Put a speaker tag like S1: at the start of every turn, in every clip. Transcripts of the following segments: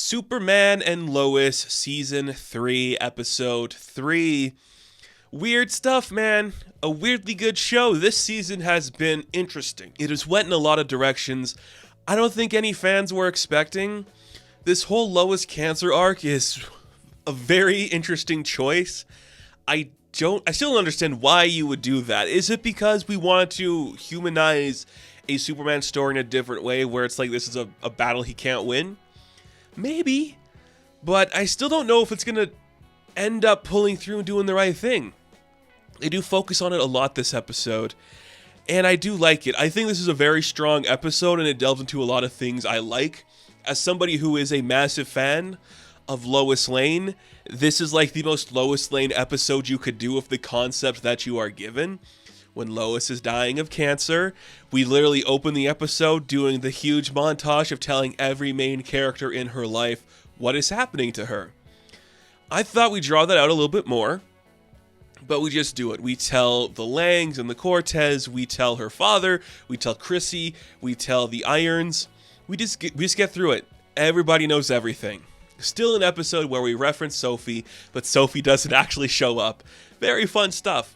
S1: Superman and Lois, Season 3, Episode 3. Weird stuff, man. A weirdly good show. This season has been interesting. It has went in a lot of directions I don't think any fans were expecting. This whole Lois cancer arc is a very interesting choice. I still don't understand why you would do that. Is it because we wanted to humanize a Superman story in a different way where it's like this is a battle he can't win? Maybe, but I still don't know if it's going to end up pulling through and doing the right thing. They do focus on it a lot this episode, and I do like it. I think this is a very strong episode, and it delves into a lot of things I like. As somebody who is a massive fan of Lois Lane, this is like the most Lois Lane episode you could do of the concept that you are given. When Lois is dying of cancer, we literally open the episode doing the huge montage of telling every main character in her life what is happening to her. I thought we'd draw that out a little bit more, but we just do it. We tell the Langs and the Cortez, we tell her father, we tell Chrissy, we tell the Irons. We just get through it. Everybody knows everything. Still an episode where we reference Sophie, but Sophie doesn't actually show up. Very fun stuff.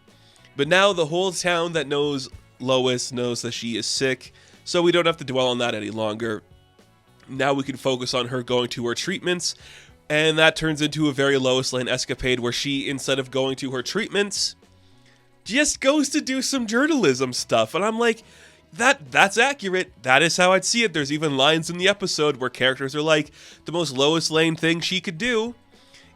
S1: But now the whole town that knows Lois knows that she is sick, so we don't have to dwell on that any longer. Now we can focus on her going to her treatments, and that turns into a very Lois Lane escapade where she, instead of going to her treatments, just goes to do some journalism stuff. And I'm like, that's accurate. That is how I'd see it. There's even lines in the episode where characters are like, the most Lois Lane thing she could do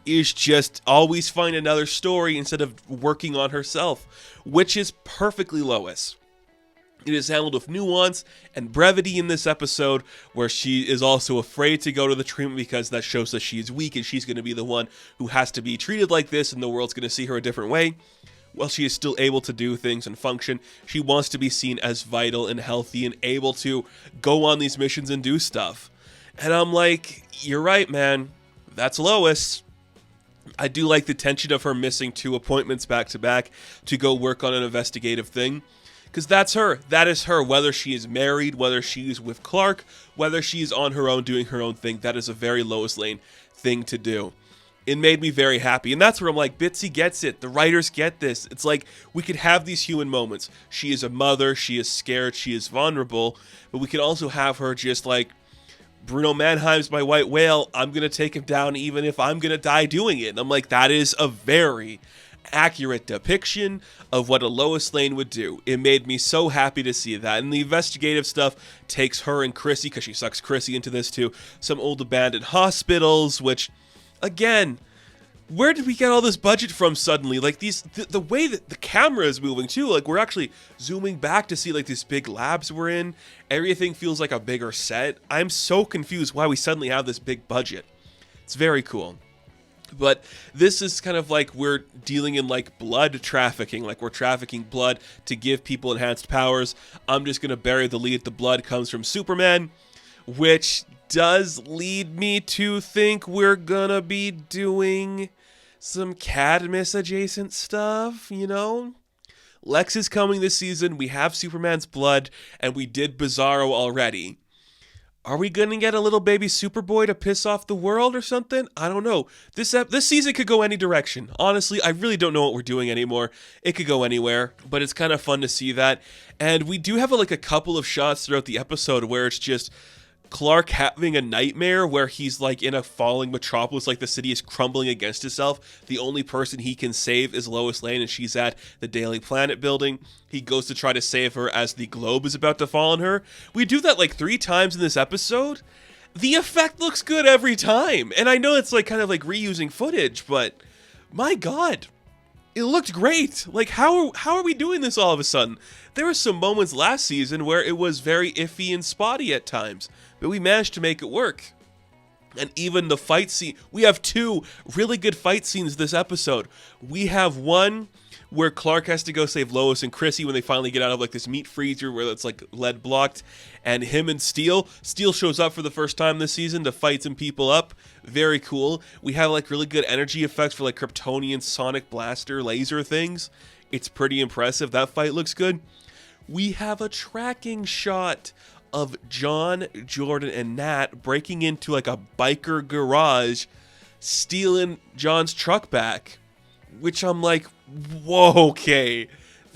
S1: is just always find another story instead of working on herself, which is perfectly Lois. It is handled with nuance and brevity in this episode, where she is also afraid to go to the treatment because that shows that she is weak and she's going to be the one who has to be treated like this and the world's going to see her a different way. While she is still able to do things and function, she wants to be seen as vital and healthy and able to go on these missions and do stuff. And I'm like, you're right, man. That's Lois. I do like the tension of her missing 2 appointments back to back to go work on an investigative thing. Because that's her. That is her. Whether she is married, whether she is with Clark, whether she is on her own doing her own thing, that is a very Lois Lane thing to do. It made me very happy. And that's where I'm like, Bitsy gets it. The writers get this. It's like we could have these human moments. She is a mother. She is scared. She is vulnerable. But we can also have her just like, Bruno Mannheim's my white whale. I'm going to take him down even if I'm going to die doing it. And I'm like, that is a very accurate depiction of what a Lois Lane would do. It made me so happy to see that. And the investigative stuff takes her and Chrissy, because she sucks Chrissy into this too, some old abandoned hospitals, which, again, where did we get all this budget from suddenly? Like the way that the camera is moving too, like we're actually zooming back to see like these big labs we're in. Everything feels like a bigger set. I'm so confused why we suddenly have this big budget. It's very cool. But this is kind of like we're dealing in like blood trafficking, like we're trafficking blood to give people enhanced powers. I'm just going to bury the lead. The blood comes from Superman, which does lead me to think we're gonna be doing some Cadmus adjacent stuff, you know? Lex is coming this season, we have Superman's blood, and we did Bizarro already. Are we gonna get a little baby Superboy to piss off the world or something? I don't know. This season could go any direction. Honestly, I really don't know what we're doing anymore. It could go anywhere, but it's kind of fun to see that. And we do have like a couple of shots throughout the episode where it's just Clark having a nightmare where he's like in a falling metropolis, like the city is crumbling against itself. The only person he can save is Lois Lane, and she's at the Daily Planet building. He goes to try to save her as the globe is about to fall on her. We do that like 3 times in this episode. The effect looks good every time. And I know it's like kind of like reusing footage, but my God, it looked great. Like how are we doing this all of a sudden? There were some moments last season where it was very iffy and spotty at times, but we managed to make it work. And even the fight scene, we have 2 really good fight scenes this episode. We have one where Clark has to go save Lois and Chrissy when they finally get out of like this meat freezer where it's like lead blocked, and him and Steel shows up for the first time this season to fight some people up. Very cool. We have like really good energy effects for like Kryptonian sonic blaster laser things. It's pretty impressive. That fight looks good. We have a tracking shot of John, Jordan, and Nat breaking into like a biker garage, stealing John's truck back, which I'm like, whoa, okay.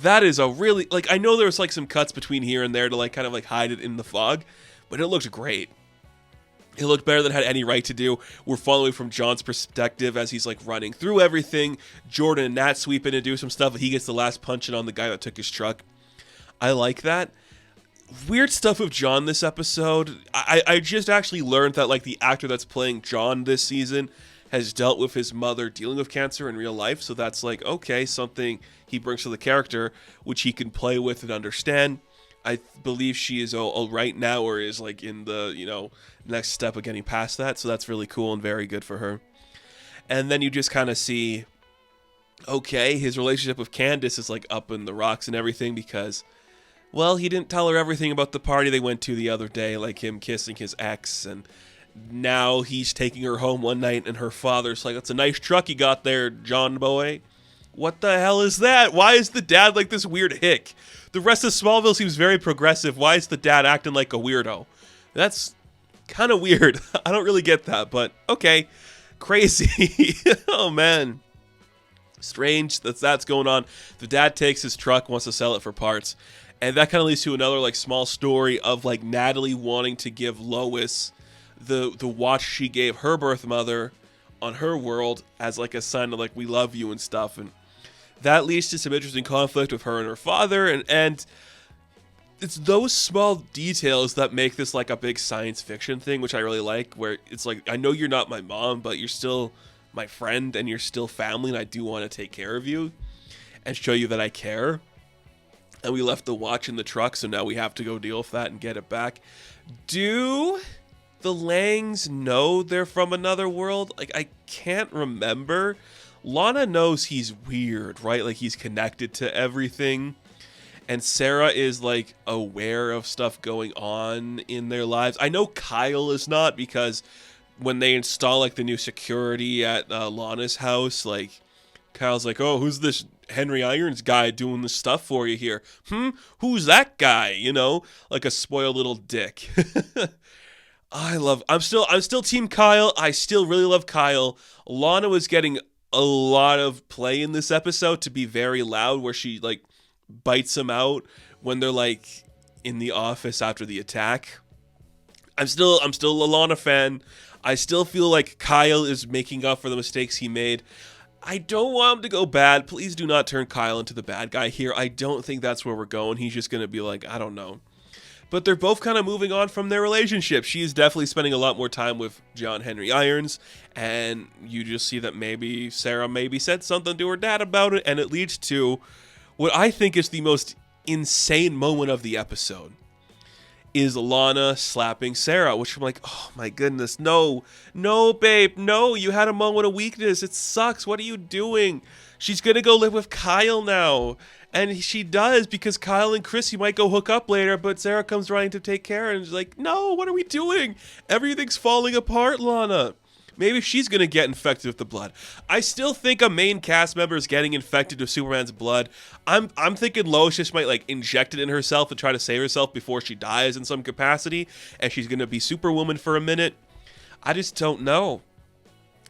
S1: That is a really, like, I know there was like some cuts between here and there to like kind of like hide it in the fog, but it looked great. It looked better than it had any right to do. We're following from John's perspective as he's like running through everything. Jordan and Nat sweep in and do some stuff, but he gets the last punch in on the guy that took his truck. I like that. Weird stuff with John this episode. I just actually learned that like the actor that's playing John this season has dealt with his mother dealing with cancer in real life. So that's like, okay, something he brings to the character, which he can play with and understand. I believe she is all right now, or is like in the, next step of getting past that. So that's really cool and very good for her. And then you just kind of see, okay, his relationship with Candace is like up in the rocks and everything because, well, he didn't tell her everything about the party they went to the other day, like him kissing his ex, and now he's taking her home one night and her father's like, that's a nice truck you got there, John boy. What the hell is that? Why is the dad like this weird hick? The rest of Smallville seems very progressive. Why is the dad acting like a weirdo? That's kind of weird. I don't really get that, but okay. Crazy. Oh, man. Strange that's going on. The dad takes his truck, wants to sell it for parts. And that kind of leads to another like small story of like Natalie wanting to give Lois the watch she gave her birth mother on her world as like a sign of like, we love you and stuff. And that leads to some interesting conflict with her and her father, and it's those small details that make this like a big science fiction thing, which I really like, where it's like, I know you're not my mom, but you're still my friend and you're still family, and I do want to take care of you and show you that I care. And we left the watch in the truck, so now we have to go deal with that and get it back. Do the Langs know they're from another world? Like, I can't remember. Lana knows he's weird, right? Like, he's connected to everything. And Sarah is, like, aware of stuff going on in their lives. I know Kyle is not, because when they install, like, the new security at Lana's house, like, Kyle's like, oh, who's this Henry Irons guy doing this stuff for you here? Who's that guy? Like a spoiled little dick. I'm still team Kyle. I still really love Kyle. Lana was getting a lot of play in this episode to be very loud, where she like bites him out when they're like in the office after the attack. I'm still a Lana fan. I still feel like Kyle is making up for the mistakes he made. I don't want him to go bad. Please do not turn Kyle into the bad guy here. I don't think that's where we're going. He's just going to be like, I don't know. But they're both kind of moving on from their relationship. She's definitely spending a lot more time with John Henry Irons, and you just see that maybe Sarah maybe said something to her dad about it, and it leads to what I think is the most insane moment of the episode, is Lana slapping Sarah, which I'm like, oh my goodness, no, babe, no, you had a moment of weakness, it sucks, what are you doing? She's gonna go live with Kyle now. And she does, because Kyle and Chrissy might go hook up later, but Sarah comes running to take care, and is like, no, what are we doing? Everything's falling apart, Lana. Maybe she's going to get infected with the blood. I still think a main cast member is getting infected with Superman's blood. I'm thinking Lois just might like inject it in herself and try to save herself before she dies in some capacity, and she's going to be Superwoman for a minute. I just don't know.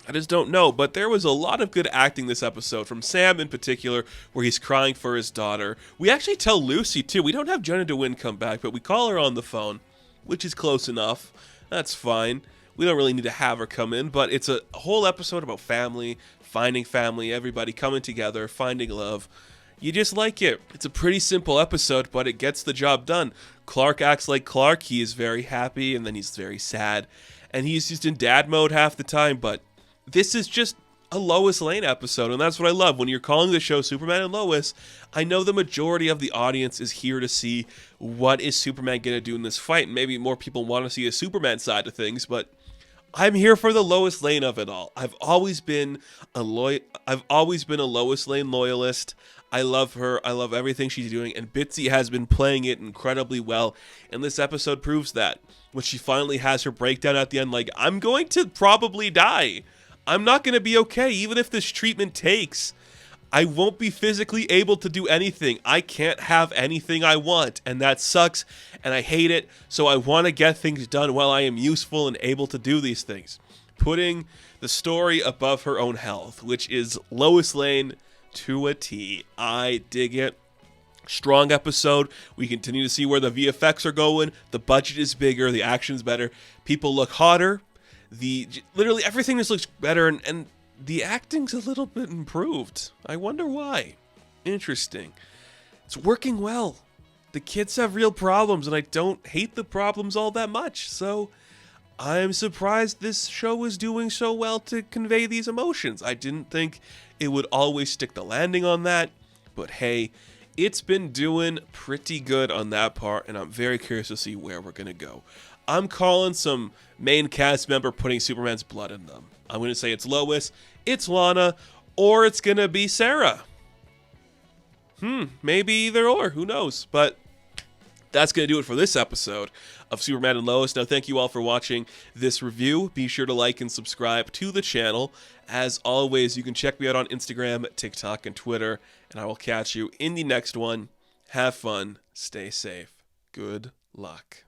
S1: But there was a lot of good acting this episode, from Sam in particular, where he's crying for his daughter. We actually tell Lucy, too. We don't have Jenna DeWin come back, but we call her on the phone, which is close enough. That's fine. We don't really need to have her come in, but it's a whole episode about family, finding family, everybody coming together, finding love. You just like it. It's a pretty simple episode, but it gets the job done. Clark acts like Clark. He is very happy, and then he's very sad. And he's just in dad mode half the time, but this is just a Lois Lane episode, and that's what I love. When you're calling the show Superman and Lois, I know the majority of the audience is here to see what is Superman going to do in this fight, and maybe more people want to see a Superman side of things, but I'm here for the Lois Lane of it all. I've always been a Lois Lane loyalist. I love her. I love everything she's doing, and Bitsy has been playing it incredibly well, and this episode proves that. When she finally has her breakdown at the end, like, I'm going to probably die. I'm not going to be okay, even if this treatment takes. I won't be physically able to do anything. I can't have anything I want, and that sucks, and I hate it, so I want to get things done while I am useful and able to do these things. Putting the story above her own health, which is Lois Lane to a T. I dig it. Strong episode. We continue to see where the VFX are going. The budget is bigger. The action's better. People look hotter. Literally everything just looks better, and the acting's a little bit improved. I wonder why. Interesting. It's working well. The kids have real problems, and I don't hate the problems all that much. So I'm surprised this show is doing so well to convey these emotions. I didn't think it would always stick the landing on that, but hey, it's been doing pretty good on that part, and I'm very curious to see where we're going to go. I'm calling some main cast member putting Superman's blood in them. I'm going to say it's Lois, it's Lana, or it's going to be Sarah. Maybe either or, who knows? But that's going to do it for this episode of Superman and Lois. Now, thank you all for watching this review. Be sure to like and subscribe to the channel. As always, you can check me out on Instagram, TikTok, and Twitter, and I will catch you in the next one. Have fun. Stay safe. Good luck.